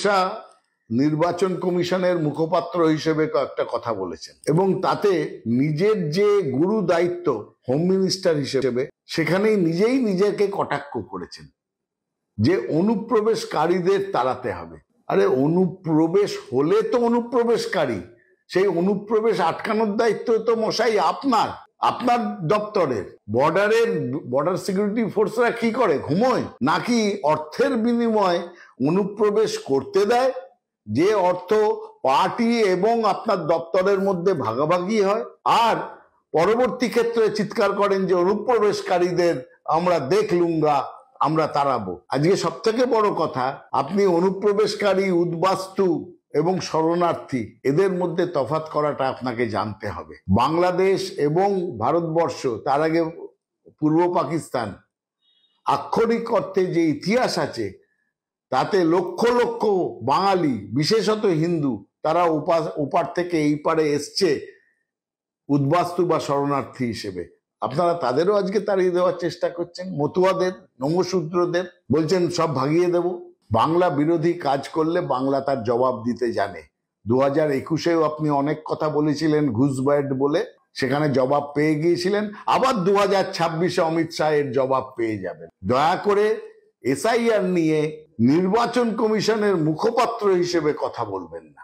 শাহ নির্বাচন কমিশনের মুখপাত্র হিসেবে একটা কথা বলেছেন এবং তাতে নিজের যে গুরু দায়িত্ব হোম মিনিস্টার হিসেবে সেখানেই নিজেই নিজেকে কটাক্ষ করেছেন যে অনুপ্রবেশকারীদের তাড়াতে হবে। আরে অনুপ্রবেশ হলে তো অনুপ্রবেশকারী, সেই অনুপ্রবেশ আটকানোর দায়িত্ব তো মশাই আপনার আপনার দপ্তরের। বর্ডার সিকিউরিটি ফোর্সরা কি করে, ঘুমোয় নাকি অর্থের বিনিময়ে অনুপ্রবেশ করতে দেয়, যে অর্থ পার্টি এবং আপনার দপ্তরের মধ্যে ভাগাভাগি হয়, আর পরবর্তী ক্ষেত্রে চিৎকার করেন যে অনুপ্রবেশকারীদের আমরা দেখলুঙ্গা, আমরা তাড়াবো। আজকে সব থেকে বড় কথা, আপনি অনুপ্রবেশকারী, উদ্বাস্তু এবং শরণার্থী এদের মধ্যে তফাৎ করাটা আপনাকে জানতে হবে। বাংলাদেশ এবং ভারতবর্ষ, তার আগে পূর্ব পাকিস্তান, আক্ষরিক অর্থে যে ইতিহাস আছে তাতে লক্ষ লক্ষ বাঙালি, বিশেষত হিন্দু, তারা ওপার থেকে এই পারে এসছে উদ্বাস্তু বা শরণার্থী হিসেবে। আপনারা তাদেরও আজকে তাড়িয়ে দেওয়ার চেষ্টা করছেন। মতুয়াদের, নমশূদ্রদের বলছেন সব ভাগিয়ে দেব। বাংলা বিরোধী কাজ করলে বাংলা তার জবাব দিতে জানে। 2021-এও আপনি অনেক কথা বলেছিলেন ঘুষবাইট বলে, সেখানে জবাব পেয়ে গিয়েছিলেন। আবার 2026-এ অমিত শাহ এর জবাব পেয়ে যাবেন। দয়া করে এসআইআর নিয়ে নির্বাচন কমিশনের মুখপাত্র হিসেবে কথা বলবেন না।